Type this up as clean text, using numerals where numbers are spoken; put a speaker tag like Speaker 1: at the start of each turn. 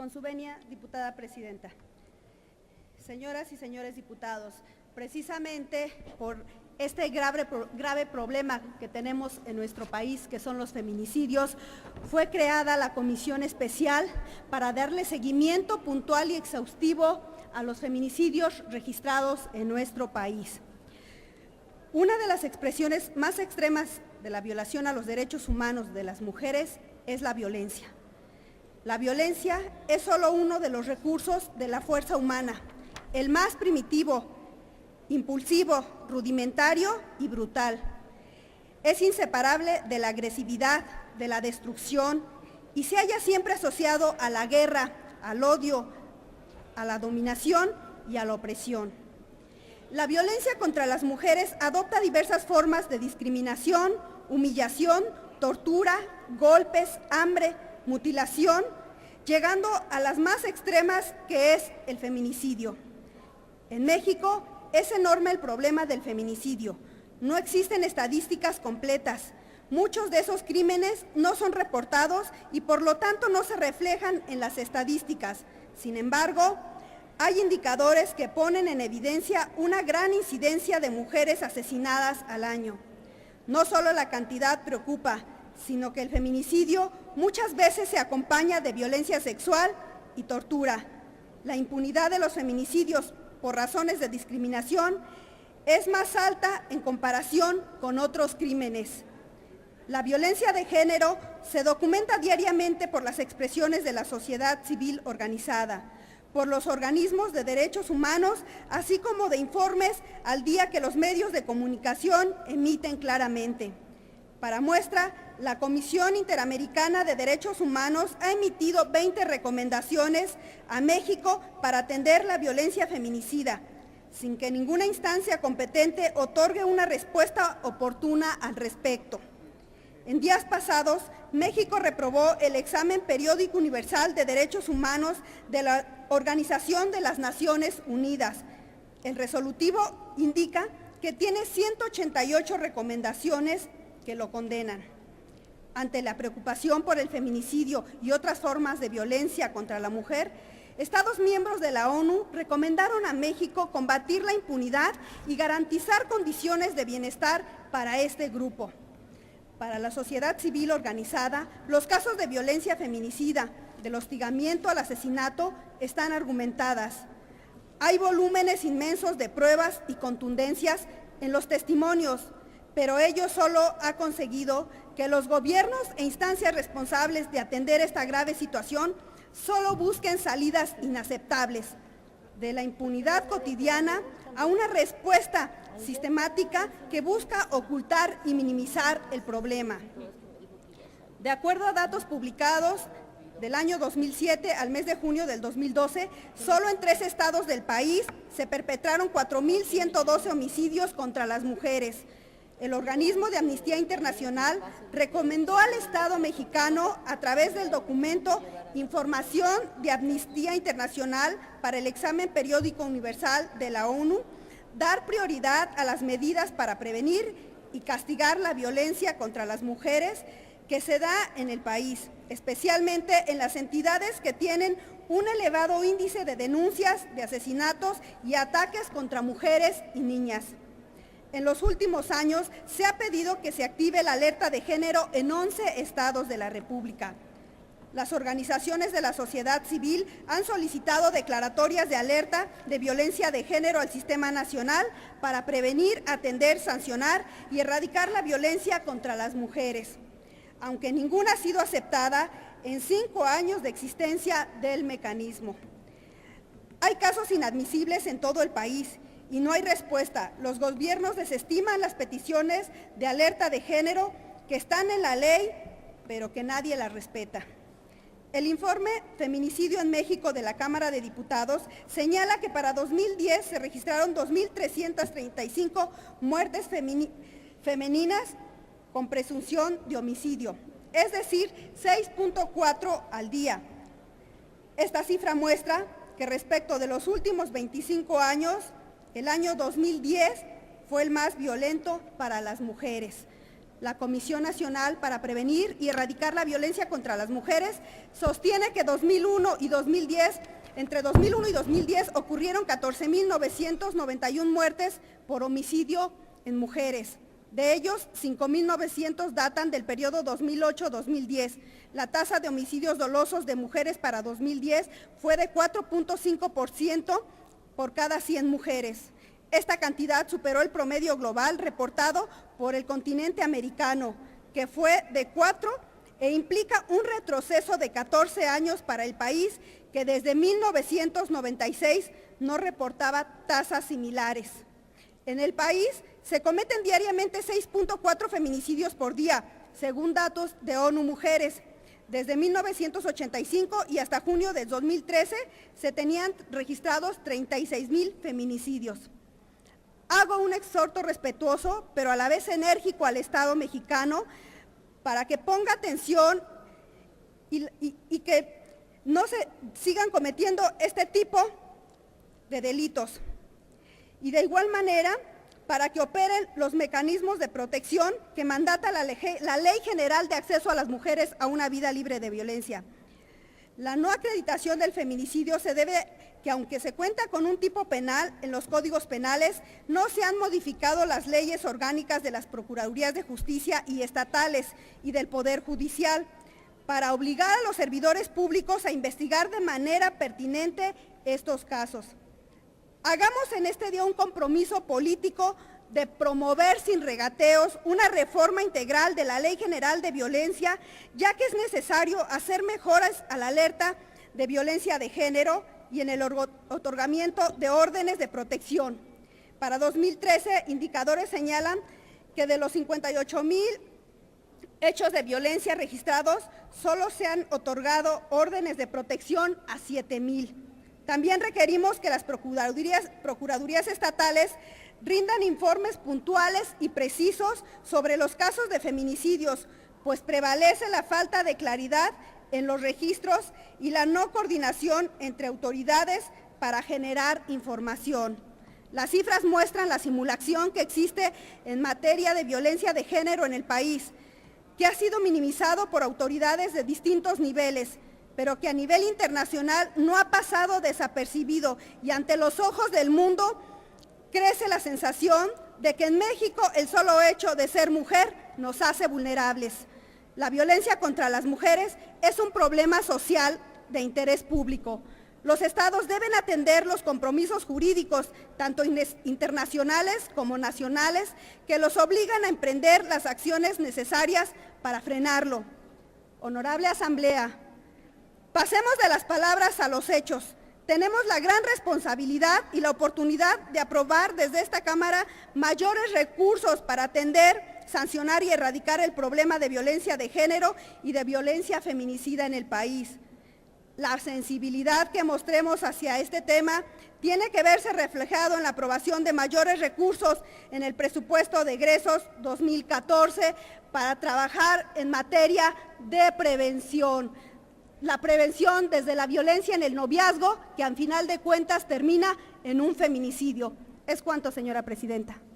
Speaker 1: Con su venia, diputada presidenta. Señoras y señores diputados, precisamente por este grave problema que tenemos en nuestro país, que son los feminicidios, fue creada la Comisión Especial para darle seguimiento puntual y exhaustivo a los feminicidios registrados en nuestro país. Una de las expresiones más extremas de la violación a los derechos humanos de las mujeres es la violencia. La violencia es solo uno de los recursos de la fuerza humana, el más primitivo, impulsivo, rudimentario y brutal. Es inseparable de la agresividad, de la destrucción y se halla siempre asociado a la guerra, al odio, a la dominación y a la opresión. La violencia contra las mujeres adopta diversas formas de discriminación, humillación, tortura, golpes, hambre, mutilación, llegando a las más extremas, que es el feminicidio. En México es enorme el problema del feminicidio. No existen estadísticas completas. Muchos de esos crímenes no son reportados y por lo tanto no se reflejan en las estadísticas. Sin embargo, hay indicadores que ponen en evidencia una gran incidencia de mujeres asesinadas al año. No solo la cantidad preocupa, sino que el feminicidio muchas veces se acompaña de violencia sexual y tortura. La impunidad de los feminicidios por razones de discriminación es más alta en comparación con otros crímenes. La violencia de género se documenta diariamente por las expresiones de la sociedad civil organizada, por los organismos de derechos humanos, así como de informes al día que los medios de comunicación emiten claramente. Para muestra, la Comisión Interamericana de Derechos Humanos ha emitido 20 recomendaciones a México para atender la violencia feminicida, sin que ninguna instancia competente otorgue una respuesta oportuna al respecto. En días pasados, México reprobó el examen periódico universal de derechos humanos de la Organización de las Naciones Unidas. El resolutivo indica que tiene 188 recomendaciones que lo condenan. Ante la preocupación por el feminicidio y otras formas de violencia contra la mujer, Estados miembros de la ONU recomendaron a México combatir la impunidad y garantizar condiciones de bienestar para este grupo. Para la sociedad civil organizada, los casos de violencia feminicida, del hostigamiento al asesinato, están argumentadas. Hay volúmenes inmensos de pruebas y contundencias en los testimonios, pero ello solo ha conseguido que los gobiernos e instancias responsables de atender esta grave situación solo busquen salidas inaceptables, de la impunidad cotidiana a una respuesta sistemática que busca ocultar y minimizar el problema. De acuerdo a datos publicados del año 2007 al mes de junio del 2012, solo en 3 estados del país se perpetraron 4.112 homicidios contra las mujeres. El organismo de Amnistía Internacional recomendó al Estado mexicano, a través del documento Información de Amnistía Internacional para el examen periódico universal de la ONU, dar prioridad a las medidas para prevenir y castigar la violencia contra las mujeres que se da en el país, especialmente en las entidades que tienen un elevado índice de denuncias de asesinatos y ataques contra mujeres y niñas. En los últimos años se ha pedido que se active la alerta de género en 11 estados de la República. Las organizaciones de la sociedad civil han solicitado declaratorias de alerta de violencia de género al Sistema Nacional para prevenir, atender, sancionar y erradicar la violencia contra las mujeres, aunque ninguna ha sido aceptada en 5 años de existencia del mecanismo. Hay casos inadmisibles en todo el país y no hay respuesta. Los gobiernos desestiman las peticiones de alerta de género que están en la ley, pero que nadie las respeta. El informe Feminicidio en México de la Cámara de Diputados señala que para 2010 se registraron 2.335 muertes femeninas con presunción de homicidio, es decir, 6.4 al día. Esta cifra muestra que respecto de los últimos 25 años, el año 2010 fue el más violento para las mujeres. la Comisión Nacional para Prevenir y Erradicar la Violencia contra las Mujeres sostiene que entre 2001 y 2010 ocurrieron 14.991 muertes por homicidio en mujeres. De ellos, 5.900 datan del periodo 2008-2010. La tasa de homicidios dolosos de mujeres para 2010 fue de 4.5% por cada 100 mujeres. Esta cantidad superó el promedio global reportado por el continente americano, que fue de 4, e implica un retroceso de 14 años para el país, que desde 1996 no reportaba tasas similares. En el país se cometen diariamente 6.4 feminicidios por día, según datos de ONU Mujeres. Desde 1985 y hasta junio de 2013 se tenían registrados 36,000 feminicidios. Hago un exhorto respetuoso, pero a la vez enérgico al Estado mexicano para que ponga atención y que no se sigan cometiendo este tipo de delitos. Y de igual manera, para que operen los mecanismos de protección que mandata la Ley General de Acceso a las Mujeres a una Vida Libre de Violencia. La no acreditación del feminicidio se debe que, aunque se cuenta con un tipo penal en los códigos penales, no se han modificado las leyes orgánicas de las Procuradurías de Justicia y estatales y del Poder Judicial para obligar a los servidores públicos a investigar de manera pertinente estos casos. Hagamos en este día un compromiso político de promover sin regateos una reforma integral de la Ley General de Violencia, ya que es necesario hacer mejoras a la alerta de violencia de género y en el otorgamiento de órdenes de protección. Para 2013, indicadores señalan que de los 58,000 hechos de violencia registrados, solo se han otorgado órdenes de protección a 7,000. También requerimos que las procuradurías estatales rindan informes puntuales y precisos sobre los casos de feminicidios, pues prevalece la falta de claridad en los registros y la no coordinación entre autoridades para generar información. Las cifras muestran la simulación que existe en materia de violencia de género en el país, que ha sido minimizado por autoridades de distintos niveles, pero que a nivel internacional no ha pasado desapercibido, y ante los ojos del mundo crece la sensación de que en México el solo hecho de ser mujer nos hace vulnerables. La violencia contra las mujeres es un problema social de interés público. Los estados deben atender los compromisos jurídicos, tanto internacionales como nacionales, que los obligan a emprender las acciones necesarias para frenarlo. Honorable Asamblea, pasemos de las palabras a los hechos. Tenemos la gran responsabilidad y la oportunidad de aprobar desde esta Cámara mayores recursos para atender, sancionar y erradicar el problema de violencia de género y de violencia feminicida en el país. La sensibilidad que mostremos hacia este tema tiene que verse reflejado en la aprobación de mayores recursos en el presupuesto de egresos 2014 para trabajar en materia de prevención. La prevención desde la violencia en el noviazgo, que al final de cuentas termina en un feminicidio. Es cuanto, señora presidenta.